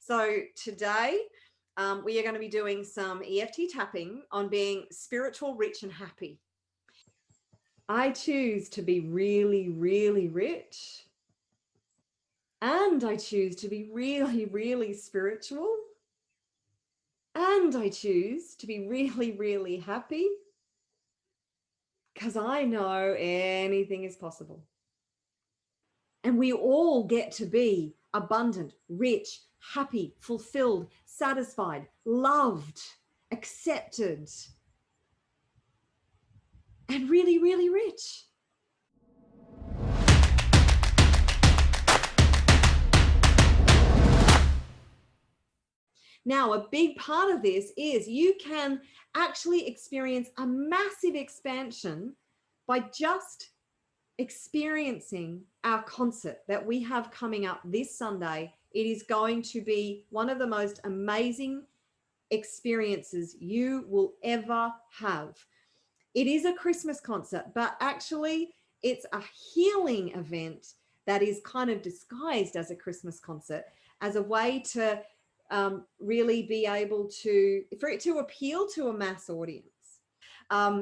So today we are going to be doing some EFT tapping on being spiritual, rich, and happy. I choose to be really, really rich. And I choose to be really, really spiritual. And I choose to be really, really happy. Because I know anything is possible. And we all get to be abundant, rich, happy, fulfilled, satisfied, loved, accepted, and really, really rich. Now, a big part of this is you can actually experience a massive expansion by just experiencing our concert that we have coming up this Sunday. It is going to be one of the most amazing experiences you will ever have. It is a Christmas concert, but actually it's a healing event that is kind of disguised as a Christmas concert, as a way to really be able for it to appeal to a mass audience.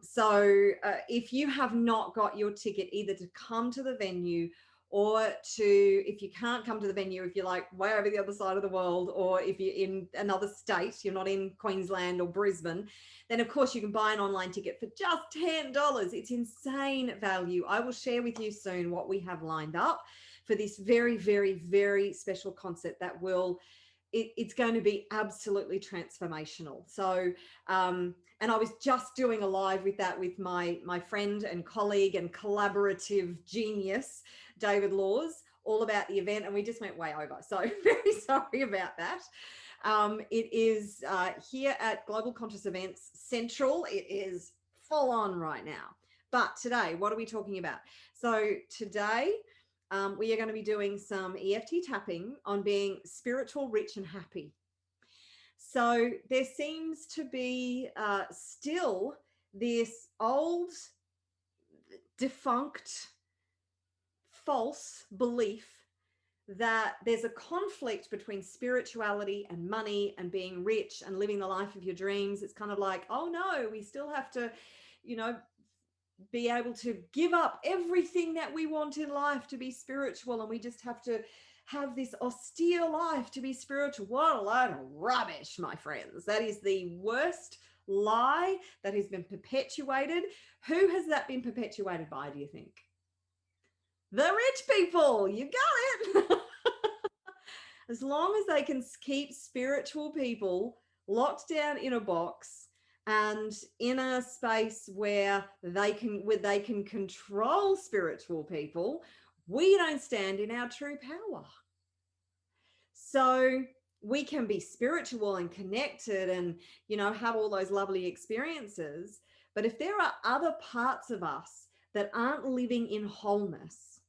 So if you have not got your ticket, either to come to the venue or if you can't come to the venue, if you're like way over the other side of the world, or if you're in another state, you're not in Queensland or Brisbane, then of course you can buy an online ticket for just $10. It's insane value. I will share with you soon what we have lined up for this very, very, very special concert that it's going to be absolutely transformational. So, and I was just doing a live with that with my friend and colleague and collaborative genius, David Laws, all about the event, and we just went way over. So very sorry about that. It is here at Global Conscious Events Central. It is full on right now. But today, what are we talking about? So today, we are going to be doing some EFT tapping on being spiritual, rich, and happy. So there seems to be still this old, defunct, false belief that there's a conflict between spirituality and money and being rich and living the life of your dreams. It's kind of like, oh no, we still have to, be able to give up everything that we want in life to be spiritual, and we just have to have this austere life to be spiritual. What a load of rubbish, my friends. That is the worst lie that has been perpetuated. Who has that been perpetuated by, do you think? The rich people. You got it. As long as they can keep spiritual people locked down in a box and in a space where they can control spiritual people, we don't stand in our true power. So we can be spiritual and connected and, have all those lovely experiences. But if there are other parts of us that aren't living in wholeness,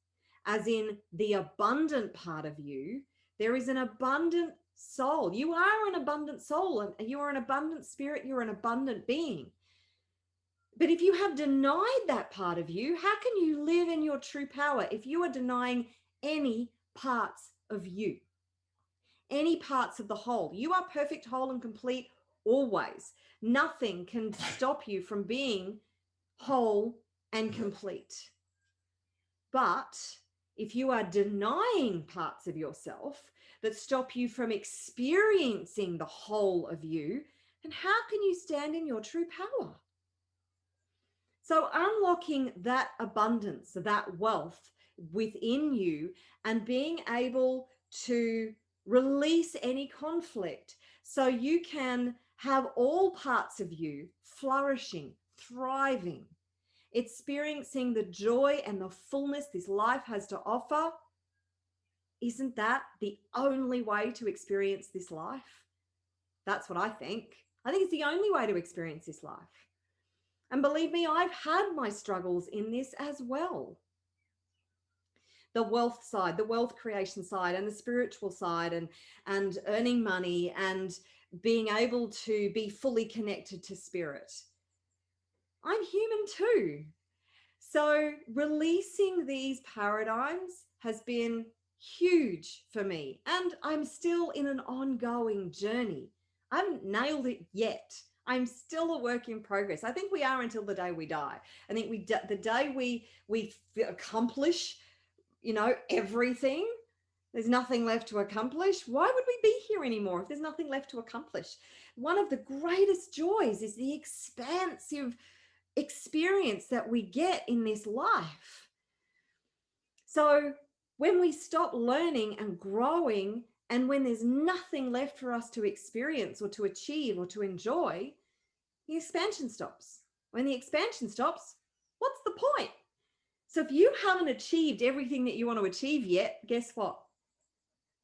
as in the abundant part of you, there is an abundant soul. You are an abundant soul, and you are an abundant spirit. You're an abundant being. But if you have denied that part of you, how can you live in your true power if you are denying any parts of you, any parts of the whole? You are perfect, whole, and complete always. Nothing can stop you from being whole and complete. But if you are denying parts of yourself that stop you from experiencing the whole of you, then how can you stand in your true power? So unlocking that abundance, that wealth within you, and being able to release any conflict so you can have all parts of you flourishing, thriving, experiencing the joy and the fullness this life has to offer. Isn't that the only way to experience this life? That's what I think. I think it's the only way to experience this life. And believe me, I've had my struggles in this as well. The wealth side, the wealth creation side, and the spiritual side, and earning money and being able to be fully connected to spirit. I'm human too. So releasing these paradigms has been huge for me. And I'm still in an ongoing journey. I haven't nailed it yet. I'm still a work in progress. I think we are until the day we die. I think the day we accomplish, everything, there's nothing left to accomplish. Why would we be here anymore if there's nothing left to accomplish? One of the greatest joys is the expansive experience that we get in this life. So when we stop learning and growing, and when there's nothing left for us to experience or to achieve or to enjoy, the expansion stops. When the expansion stops, what's the point? So if you haven't achieved everything that you want to achieve yet, guess what?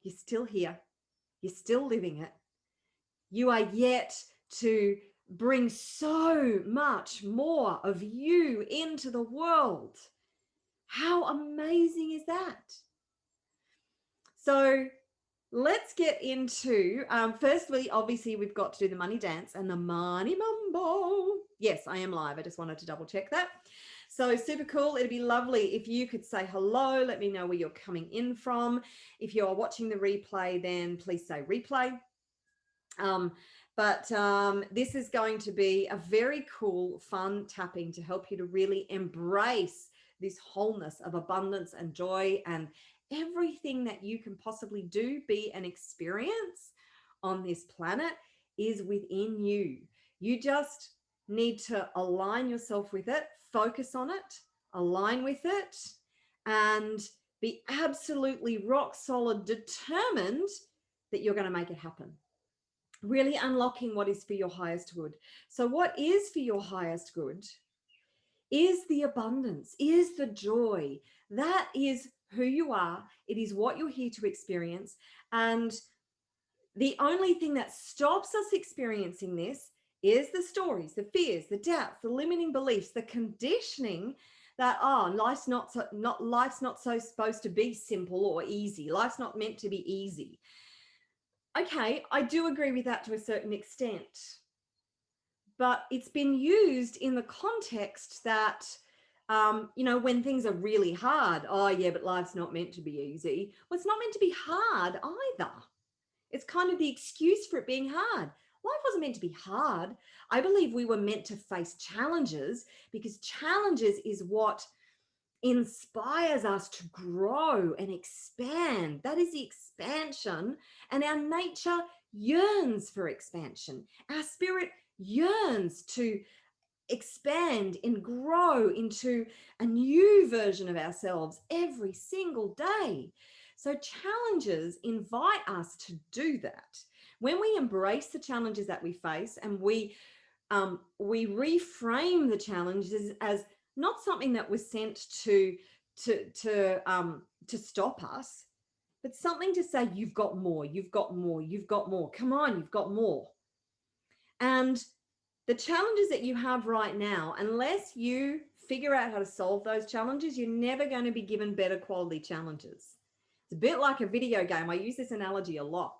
You're still here. You're still living it. You are yet to bring so much more of you into the world. How amazing is that? So let's get into, firstly, obviously, we've got to do the money dance and the money mambo. Yes, I am live. I just wanted to double check that. So super cool. It'd be lovely if you could say hello. Let me know where you're coming in from. If you're watching the replay, then please say replay. But this is going to be a very cool, fun tapping to help you to really embrace this wholeness of abundance and joy and everything that you can possibly do, be an experience on this planet is within you. You just need to align yourself with it, focus on it, align with it, and be absolutely rock solid, determined that you're going to make it happen. Really unlocking what is for your highest good. So what is for your highest good is the abundance, is the joy. That is who you are. It is what you're here to experience. And the only thing that stops us experiencing this is the stories, the fears, the doubts, the limiting beliefs, the conditioning that, life's not so supposed to be simple or easy. Life's not meant to be easy. Okay, I do agree with that to a certain extent, but it's been used in the context that, when things are really hard, but life's not meant to be easy. Well, it's not meant to be hard either. It's kind of the excuse for it being hard. Life wasn't meant to be hard. I believe we were meant to face challenges, because challenges is what inspires us to grow and expand. That is the expansion, and our nature yearns for expansion. Our spirit yearns to expand and grow into a new version of ourselves every single day. So challenges invite us to do that. When we embrace the challenges that we face, and we reframe the challenges as not something that was sent to stop us, but something to say, you've got more, you've got more, you've got more. Come on, you've got more. And the challenges that you have right now, unless you figure out how to solve those challenges, you're never going to be given better quality challenges. It's a bit like a video game. I use this analogy a lot.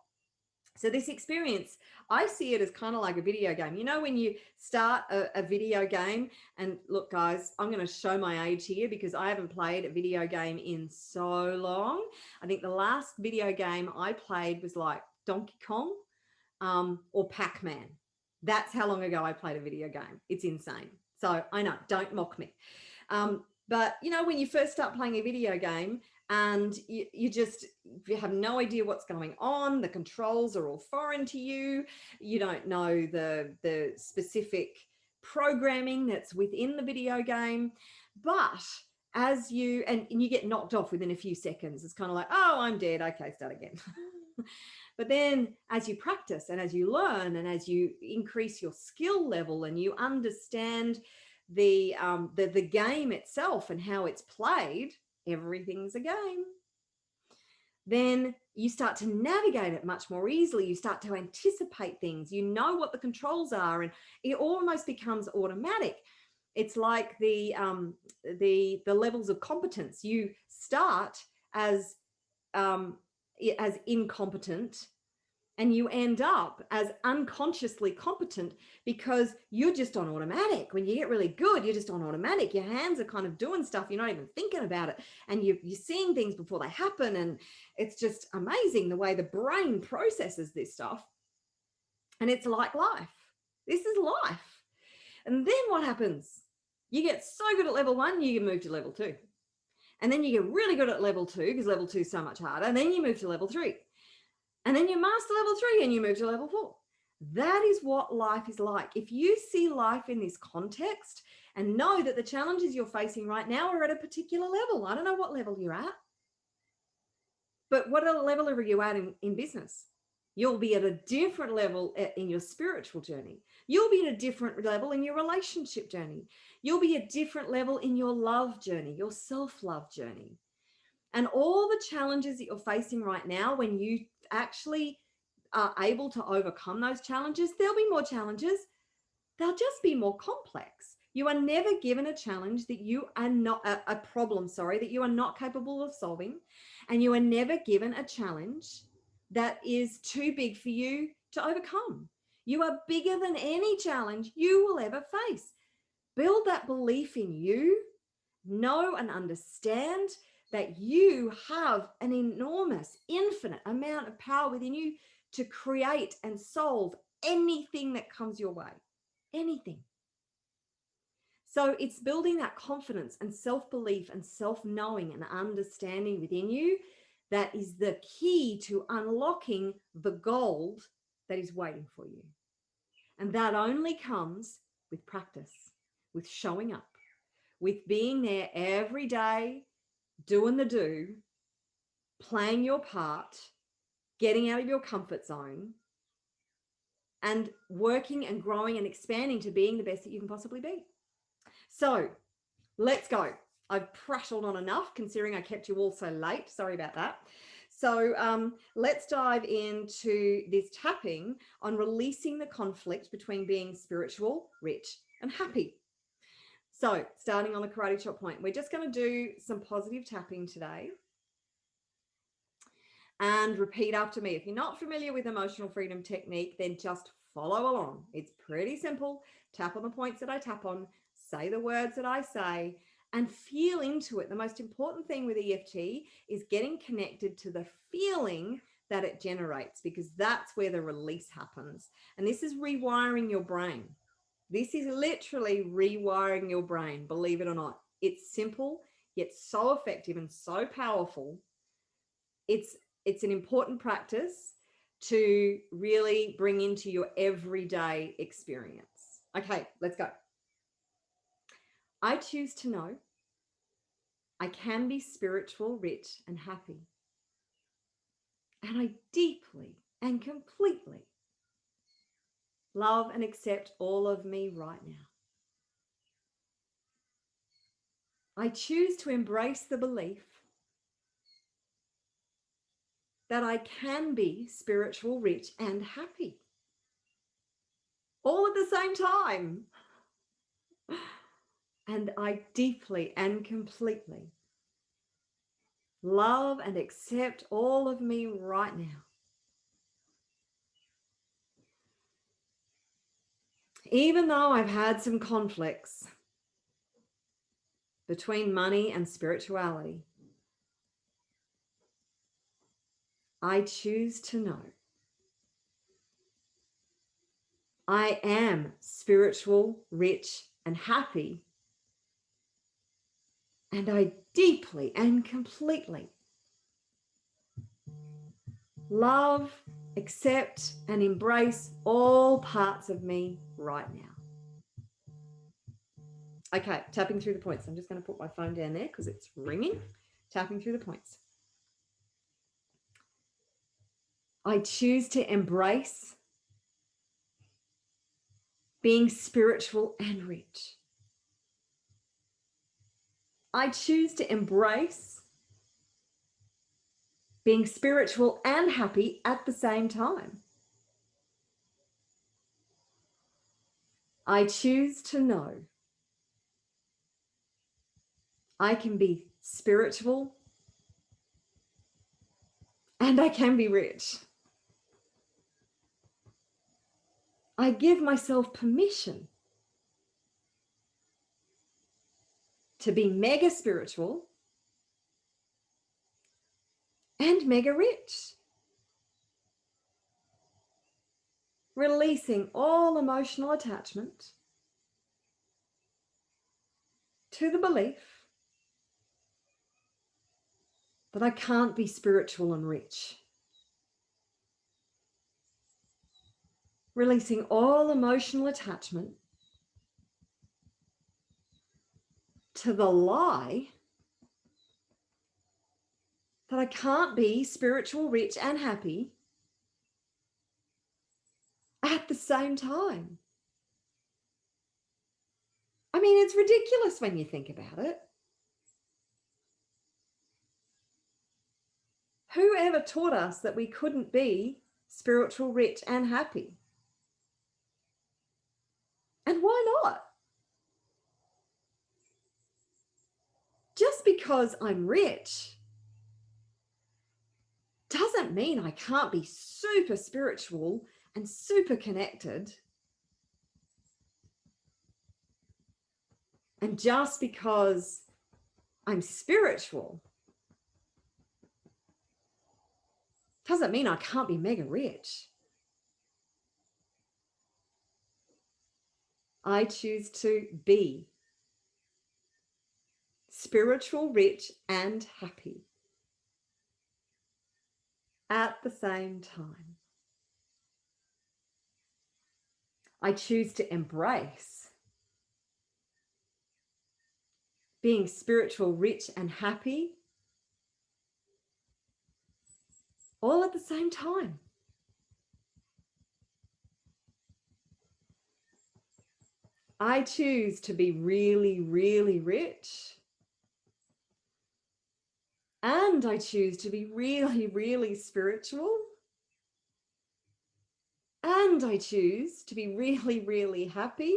So this experience, I see it as kind of like a video game. You know, when you start a video game, and look, guys, I'm going to show my age here because I haven't played a video game in so long. I think the last video game I played was like Donkey Kong or Pac-Man. That's how long ago I played a video game. It's insane. So I know, don't mock me. But when you first start playing a video game, and you have no idea what's going on, the controls are all foreign to you, you don't know the specific programming that's within the video game, but as you get knocked off within a few seconds, it's kind of like, oh, I'm dead, okay, start again. But then as you practice and as you learn and as you increase your skill level and you understand the game itself and how it's played, everything's a game. Then you start to navigate it much more easily. You start to anticipate things. You know what the controls are, and it almost becomes automatic. It's like the levels of competence. You start as incompetent, And you end up as unconsciously competent because you're just on automatic. When you get really good, you're just on automatic. Your hands are kind of doing stuff. You're not even thinking about it. And you're seeing things before they happen. And it's just amazing the way the brain processes this stuff. And it's like life. This is life. And then what happens? You get so good at level 1, you move to level 2. And then you get really good at level 2 because level 2 is so much harder. And then you move to level 3. And then you master level 3 and you move to level 4. That is what life is like. If you see life in this context and know that the challenges you're facing right now are at a particular level. I don't know what level you're at, but what level are you at in business? You'll be at a different level in your spiritual journey. You'll be at a different level in your relationship journey. You'll be at a different level in your love journey, your self-love journey. And all the challenges that you're facing right now, when you actually are able to overcome those challenges, there'll be more challenges. They'll just be more complex. You are never given a challenge that you are not, a problem, that you are not capable of solving. And you are never given a challenge that is too big for you to overcome. You are bigger than any challenge you will ever face. Build that belief in you. Know and understand that you have an enormous, infinite amount of power within you to create and solve anything that comes your way. Anything. So it's building that confidence and self-belief and self-knowing and understanding within you that is the key to unlocking the gold that is waiting for you. And that only comes with practice, with showing up, with being there every day, doing the do, playing your part, getting out of your comfort zone, and working and growing and expanding to being the best that you can possibly be. So let's go. I've prattled on enough considering I kept you all so late. Sorry about that. So let's dive into this tapping on releasing the conflict between being spiritual, rich, and happy. So starting on the karate chop point, we're just going to do some positive tapping today. And repeat after me. If you're not familiar with emotional freedom technique, then just follow along. It's pretty simple. Tap on the points that I tap on, say the words that I say, and feel into it. The most important thing with EFT is getting connected to the feeling that it generates, because that's where the release happens. And this is rewiring your brain. This is literally rewiring your brain, believe it or not. It's simple, yet so effective and so powerful. It's an important practice to really bring into your everyday experience. Okay, let's go. I choose to know I can be spiritual, rich, and happy. And I deeply and completely love and accept all of me right now. I choose to embrace the belief that I can be spiritual, rich, and happy. All at the same time. And I deeply and completely love and accept all of me right now. Even though I've had some conflicts between money and spirituality, I choose to know I am spiritual, rich, and happy. And I deeply and completely love, accept, and embrace all parts of me right now. Okay, tapping through the points. I'm just going to put my phone down there because it's ringing. Tapping through the points. I choose to embrace being spiritual and rich. I choose to embrace being spiritual and happy at the same time. I choose to know I can be spiritual and I can be rich. I give myself permission to be mega spiritual and mega rich. Releasing all emotional attachment to the belief that I can't be spiritual and rich. Releasing all emotional attachment to the lie that I can't be spiritual, rich, and happy at the same time. I mean, it's ridiculous when you think about it. Who ever taught us that we couldn't be spiritual, rich, and happy? And why not? Just because I'm rich doesn't mean I can't be super spiritual and super connected. And just because I'm spiritual doesn't mean I can't be mega rich. I choose to be spiritual, rich, and happy at the same time. I choose to embrace being spiritual, rich, and happy all at the same time. I choose to be really, really rich. And I choose to be really, really spiritual. And I choose to be really, really happy.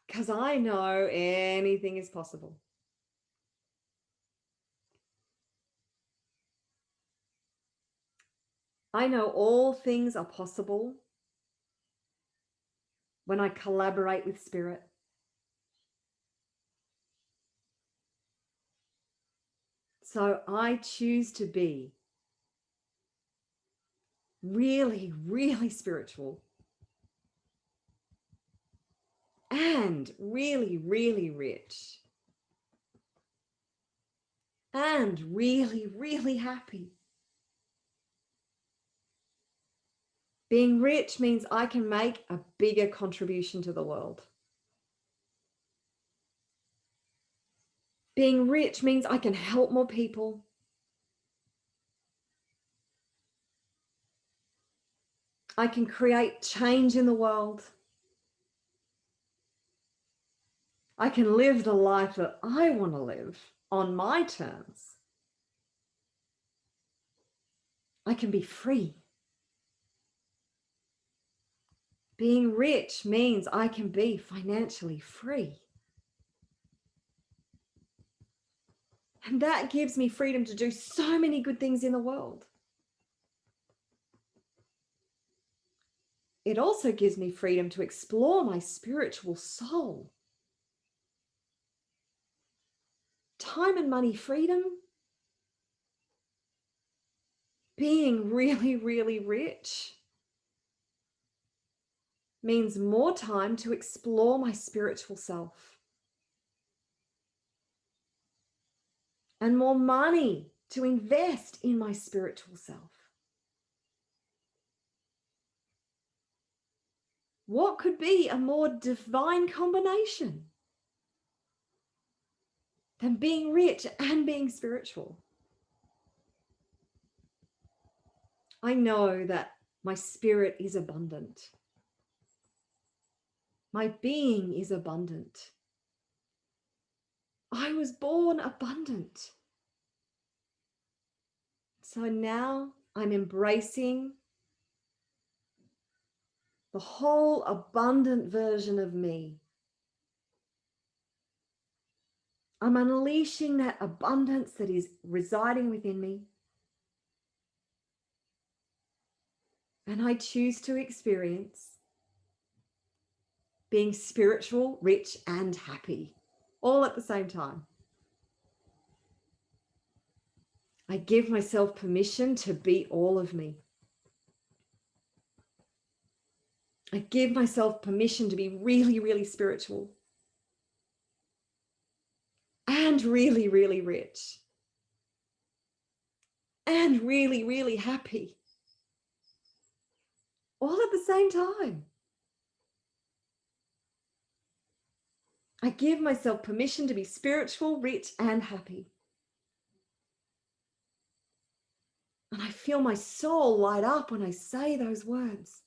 Because I know anything is possible. I know all things are possible when I collaborate with spirit. So I choose to be really, really spiritual and really, really rich and really, really happy. Being rich means I can make a bigger contribution to the world. Being rich means I can help more people. I can create change in the world. I can live the life that I want to live on my terms. I can be free. Being rich means I can be financially free. And that gives me freedom to do so many good things in the world. It also gives me freedom to explore my spiritual soul. Time and money freedom. Being really, really rich means more time to explore my spiritual self. And more money to invest in my spiritual self. What could be a more divine combination than being rich and being spiritual? I know that my spirit is abundant. My being is abundant. I was born abundant. So now I'm embracing the whole abundant version of me. I'm unleashing that abundance that is residing within me. And I choose to experience being spiritual, rich, and happy all at the same time. I give myself permission to be all of me. I give myself permission to be really, really spiritual and really, really rich and really, really happy all at the same time. I give myself permission to be spiritual, rich, and happy. And I feel my soul light up when I say those words.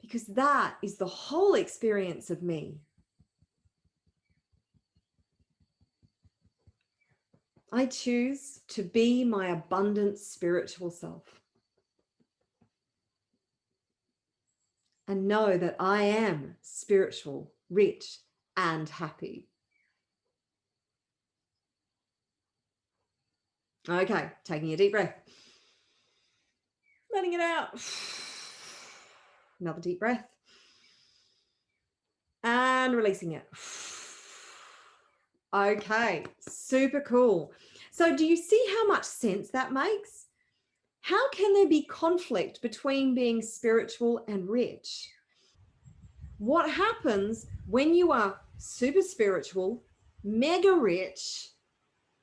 Because that is the whole experience of me. I choose to be my abundant spiritual self and know that I am spiritual, rich, and happy. Okay, taking a deep breath. Letting it out. Another deep breath. And releasing it. Okay, super cool. So do you see how much sense that makes? How can there be conflict between being spiritual and rich? What happens when you are super spiritual, mega rich,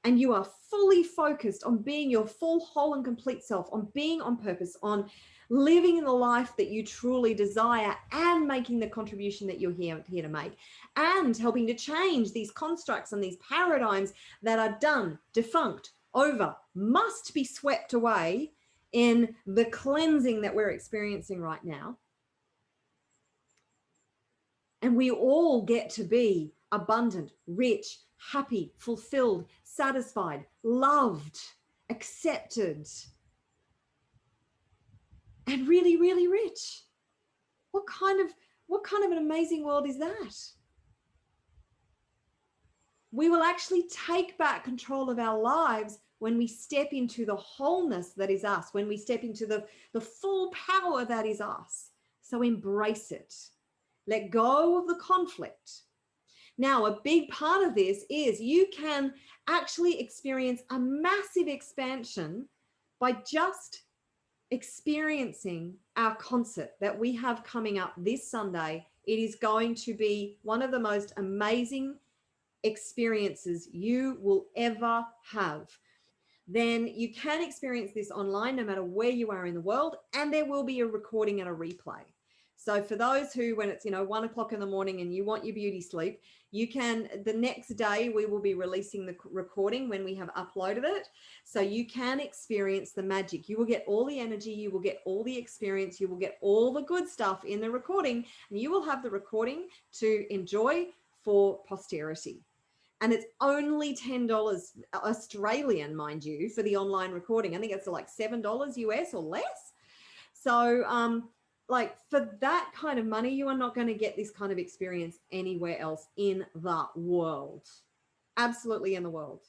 and you are fully focused on being your full, whole, and complete self, on being on purpose, on living in the life that you truly desire, and making the contribution that you're here to make, and helping to change these constructs and these paradigms that are done, defunct, over, must be swept away in the cleansing that we're experiencing right now. And we all get to be abundant, rich, happy, fulfilled, satisfied, loved, accepted, and really, really rich. What kind of an amazing world is that? We will actually take back control of our lives when we step into the wholeness that is us, when we step into the full power that is us. So embrace it. Let go of the conflict. Now, a big part of this is you can actually experience a massive expansion by just experiencing our concert that we have coming up this Sunday. It is going to be one of the most amazing experiences you will ever have. Then you can experience this online no matter where you are in the world, and there will be a recording and a replay. So for those who, when it's 1 o'clock in the morning and you want your beauty sleep, you can, the next day we will be releasing the recording when we have uploaded it. So you can experience the magic. You will get all the energy, you will get all the experience, you will get all the good stuff in the recording, and you will have the recording to enjoy for posterity. And it's only $10 Australian, mind you, for the online recording. I think it's like $7 US or less. So like for that kind of money, you are not going to get this kind of experience anywhere else in the world. Absolutely in the world.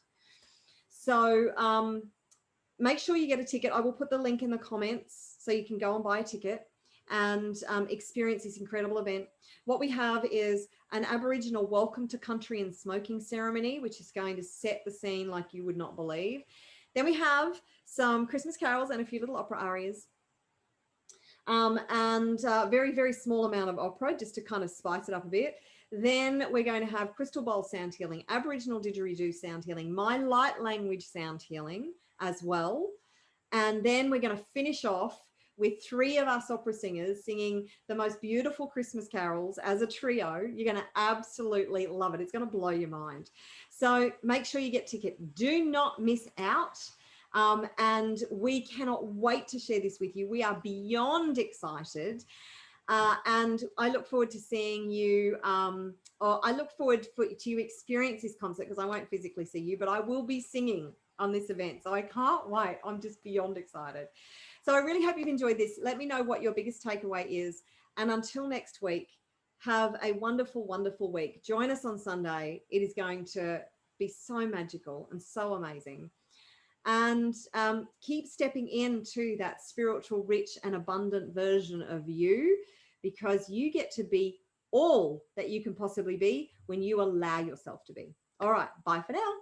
So make sure you get a ticket. I will put the link in the comments so you can go and buy a ticket and experience this incredible event. What we have is an Aboriginal welcome to country and smoking ceremony, which is going to set the scene like you would not believe. Then we have some Christmas carols and a few little opera arias. And very, very small amount of opera just to kind of spice it up a bit. Then we're going to have crystal bowl sound healing, Aboriginal didgeridoo sound healing, my light language sound healing as well. And then we're going to finish off with 3 of us opera singers singing the most beautiful Christmas carols as a trio. You're going to absolutely love it. It's going to blow your mind. So make sure you get a ticket. Do not miss out. And we cannot wait to share this with you. We are beyond excited. And I look forward to seeing you, or I look forward to you experience this concert, because I won't physically see you, but I will be singing on this event. So I can't wait. I'm just beyond excited. So I really hope you've enjoyed this. Let me know what your biggest takeaway is. And until next week, have a wonderful, wonderful week. Join us on Sunday. It is going to be so magical and so amazing. and keep stepping into that spiritual, rich, and abundant version of you, because you get to be all that you can possibly be when you allow yourself to be. All right, bye for now.